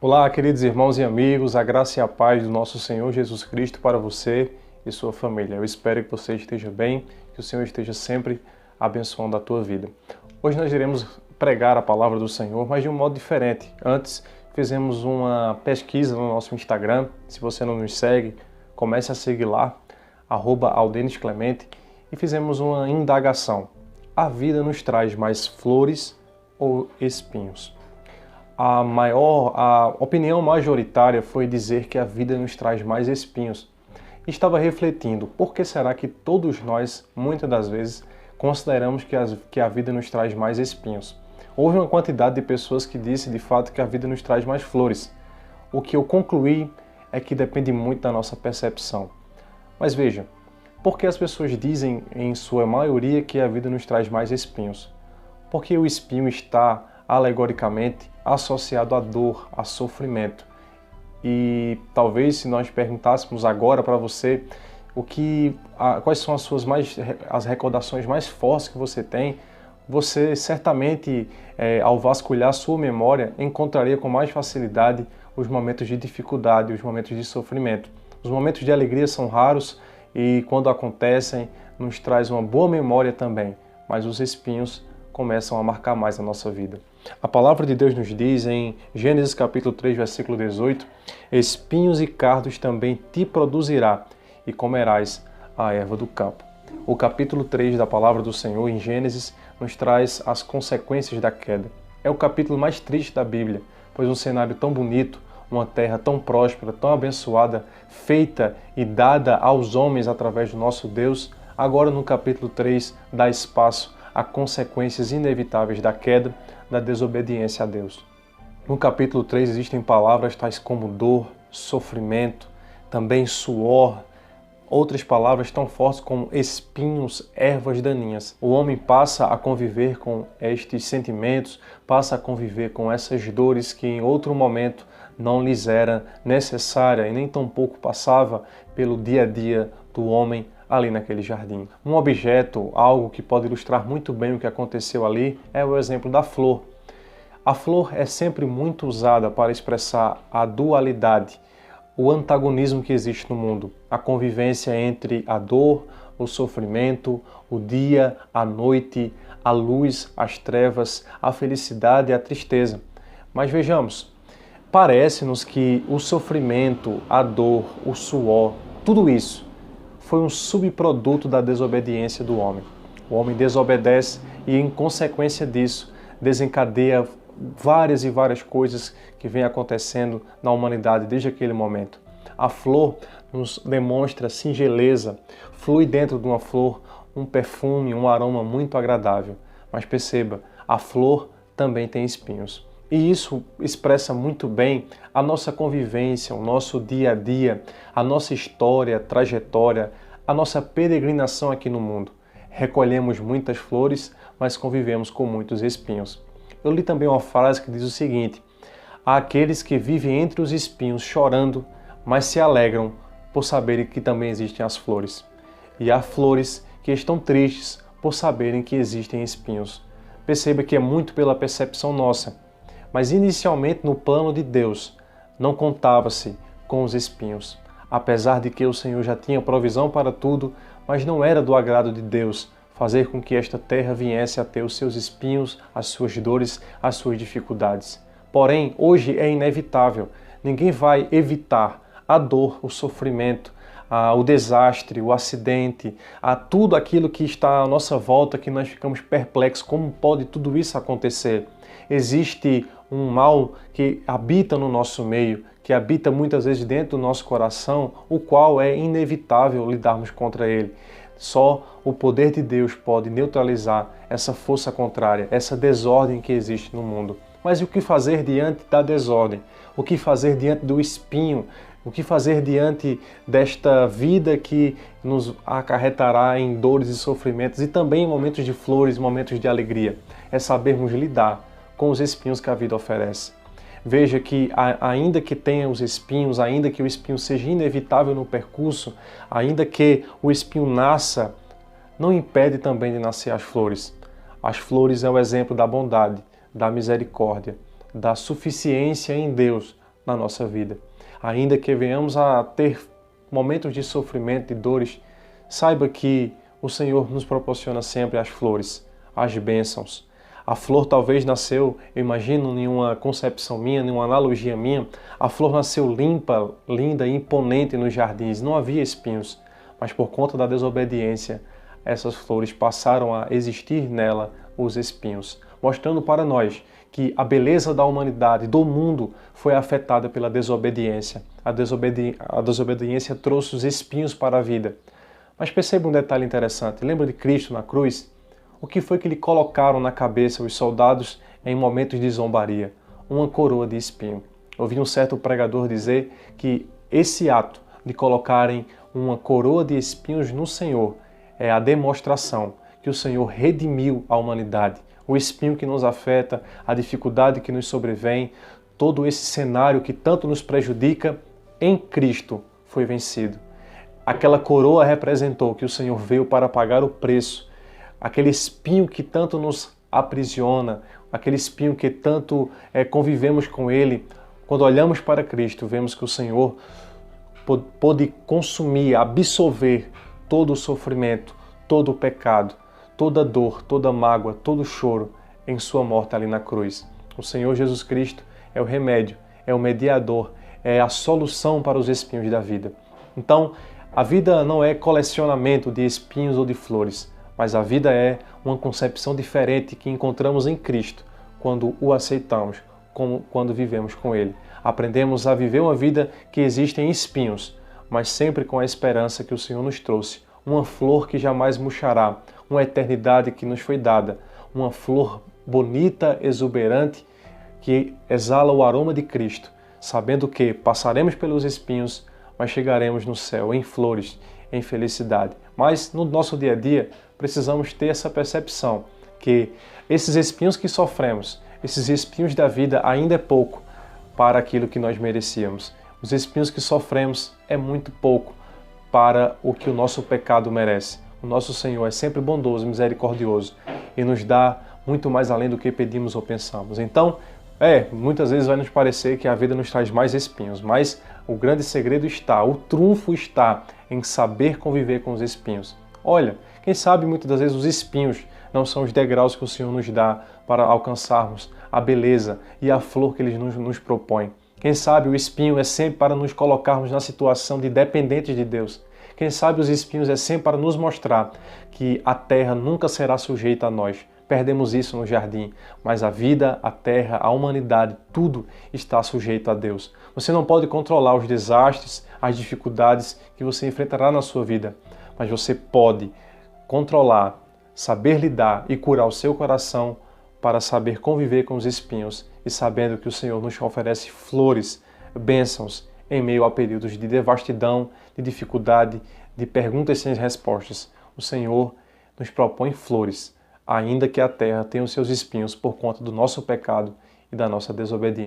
Olá, queridos irmãos e amigos, a graça e a paz do nosso Senhor Jesus Cristo para você e sua família. Eu espero que você esteja bem, que o Senhor esteja sempre abençoando a tua vida. Hoje nós iremos pregar a palavra do Senhor, mas de um modo diferente. Antes, fizemos uma pesquisa no nosso Instagram. Se você não nos segue, comece a seguir lá, @aldenisclemente, e fizemos uma indagação. A vida nos traz mais flores ou espinhos? A opinião majoritária foi dizer que a vida nos traz mais espinhos. Estava refletindo, por que será que todos nós, muitas das vezes, consideramos que a vida nos traz mais espinhos? Houve uma quantidade de pessoas que disse de fato que a vida nos traz mais flores. O que eu concluí é que depende muito da nossa percepção. Mas veja, por que as pessoas dizem, em sua maioria, que a vida nos traz mais espinhos? Porque o espinho está, alegoricamente, associado à dor, a sofrimento. E talvez se nós perguntássemos agora para você quais são as recordações mais fortes que você tem, você certamente, ao vasculhar sua memória, encontraria com mais facilidade os momentos de dificuldade, os momentos de sofrimento. Os momentos de alegria são raros e, quando acontecem, nos traz uma boa memória também, mas os espinhos começam a marcar mais a nossa vida. A palavra de Deus nos diz em Gênesis capítulo 3, versículo 18: espinhos e cardos também te produzirá, e comerás a erva do campo. O capítulo 3 da palavra do Senhor em Gênesis nos traz as consequências da queda. É o capítulo mais triste da Bíblia, pois um cenário tão bonito, uma terra tão próspera, tão abençoada, feita e dada aos homens através do nosso Deus, agora no capítulo 3 dá espaço a consequências inevitáveis da queda, da desobediência a Deus. No capítulo 3 existem palavras tais como dor, sofrimento, também suor, outras palavras tão fortes como espinhos, ervas daninhas. O homem passa a conviver com estes sentimentos, passa a conviver com essas dores que em outro momento não lhes era necessária e nem tampouco passava pelo dia a dia do homem ali naquele jardim. Um objeto, algo que pode ilustrar muito bem o que aconteceu ali, é o exemplo da flor. A flor é sempre muito usada para expressar a dualidade, o antagonismo que existe no mundo, a convivência entre a dor, o sofrimento, o dia, a noite, a luz, as trevas, a felicidade e a tristeza. Mas vejamos, parece-nos que o sofrimento, a dor, o suor, tudo isso foi um subproduto da desobediência do homem. O homem desobedece e, em consequência disso, desencadeia várias e várias coisas que vêm acontecendo na humanidade desde aquele momento. A flor nos demonstra singeleza, flui dentro de uma flor um perfume, um aroma muito agradável. Mas perceba, a flor também tem espinhos. E isso expressa muito bem a nossa convivência, o nosso dia a dia, a nossa história, trajetória, a nossa peregrinação aqui no mundo. Recolhemos muitas flores, mas convivemos com muitos espinhos. Eu li também uma frase que diz o seguinte: há aqueles que vivem entre os espinhos chorando, mas se alegram por saberem que também existem as flores. E há flores que estão tristes por saberem que existem espinhos. Perceba que é muito pela percepção nossa. Mas inicialmente no plano de Deus não contava-se com os espinhos. Apesar de que o Senhor já tinha provisão para tudo, mas não era do agrado de Deus fazer com que esta terra viesse a ter os seus espinhos, as suas dores, as suas dificuldades. Porém, hoje é inevitável. Ninguém vai evitar a dor, o sofrimento, o desastre, o acidente, tudo aquilo que está à nossa volta, que nós ficamos perplexos. Como pode tudo isso acontecer? Existe um mal que habita no nosso meio, que habita muitas vezes dentro do nosso coração, o qual é inevitável lidarmos contra ele. Só o poder de Deus pode neutralizar essa força contrária, essa desordem que existe no mundo. Mas o que fazer diante da desordem? O que fazer diante do espinho? O que fazer diante desta vida que nos acarretará em dores e sofrimentos e também em momentos de flores, momentos de alegria? É sabermos lidar com os espinhos que a vida oferece. Veja que ainda que tenha os espinhos, ainda que o espinho seja inevitável no percurso, ainda que o espinho nasça, não impede também de nascer as flores. As flores é o exemplo da bondade, da misericórdia, da suficiência em Deus na nossa vida. Ainda que venhamos a ter momentos de sofrimento e dores, saiba que o Senhor nos proporciona sempre as flores, as bênçãos. A flor talvez nasceu, eu imagino, em uma concepção minha, em uma analogia minha, a flor nasceu limpa, linda e imponente nos jardins, não havia espinhos, mas por conta da desobediência, essas flores passaram a existir nela os espinhos, mostrando para nós que a beleza da humanidade, do mundo, foi afetada pela desobediência. A desobediência trouxe os espinhos para a vida. Mas perceba um detalhe interessante, lembra de Cristo na cruz? O que foi que lhe colocaram na cabeça os soldados em momentos de zombaria? Uma coroa de espinho. Ouvi um certo pregador dizer que esse ato de colocarem uma coroa de espinhos no Senhor é a demonstração que o Senhor redimiu a humanidade. O espinho que nos afeta, a dificuldade que nos sobrevém, todo esse cenário que tanto nos prejudica, em Cristo foi vencido. Aquela coroa representou que o Senhor veio para pagar o preço. Aquele espinho que tanto nos aprisiona, aquele espinho que tanto convivemos com ele, quando olhamos para Cristo, vemos que o Senhor pôde consumir, absorver todo o sofrimento, todo o pecado, toda dor, toda mágoa, todo choro em sua morte ali na cruz. O Senhor Jesus Cristo é o remédio, é o mediador, é a solução para os espinhos da vida. Então, a vida não é colecionamento de espinhos ou de flores, mas a vida é uma concepção diferente que encontramos em Cristo quando o aceitamos, quando vivemos com Ele. Aprendemos a viver uma vida que existe em espinhos, mas sempre com a esperança que o Senhor nos trouxe, uma flor que jamais murchará, uma eternidade que nos foi dada, uma flor bonita, exuberante, que exala o aroma de Cristo, sabendo que passaremos pelos espinhos, mas chegaremos no céu em flores, em felicidade. Mas no nosso dia a dia, precisamos ter essa percepção que esses espinhos que sofremos, esses espinhos da vida ainda é pouco para aquilo que nós merecíamos. Os espinhos que sofremos é muito pouco para o que o nosso pecado merece. O nosso Senhor é sempre bondoso, misericordioso e nos dá muito mais além do que pedimos ou pensamos. Então, muitas vezes vai nos parecer que a vida nos traz mais espinhos, mas o grande segredo está, o trunfo está em saber conviver com os espinhos. Olha, quem sabe muitas das vezes os espinhos não são os degraus que o Senhor nos dá para alcançarmos a beleza e a flor que Ele nos propõe. Quem sabe o espinho é sempre para nos colocarmos na situação de dependentes de Deus. Quem sabe os espinhos é sempre para nos mostrar que a terra nunca será sujeita a nós. Perdemos isso no jardim, mas a vida, a terra, a humanidade, tudo está sujeito a Deus. Você não pode controlar os desastres, as dificuldades que você enfrentará na sua vida, mas você pode controlar, saber lidar e curar o seu coração para saber conviver com os espinhos e sabendo que o Senhor nos oferece flores, bênçãos em meio a períodos de devastidão, de dificuldade, de perguntas sem respostas. O Senhor nos propõe flores, ainda que a terra tenha os seus espinhos por conta do nosso pecado e da nossa desobediência.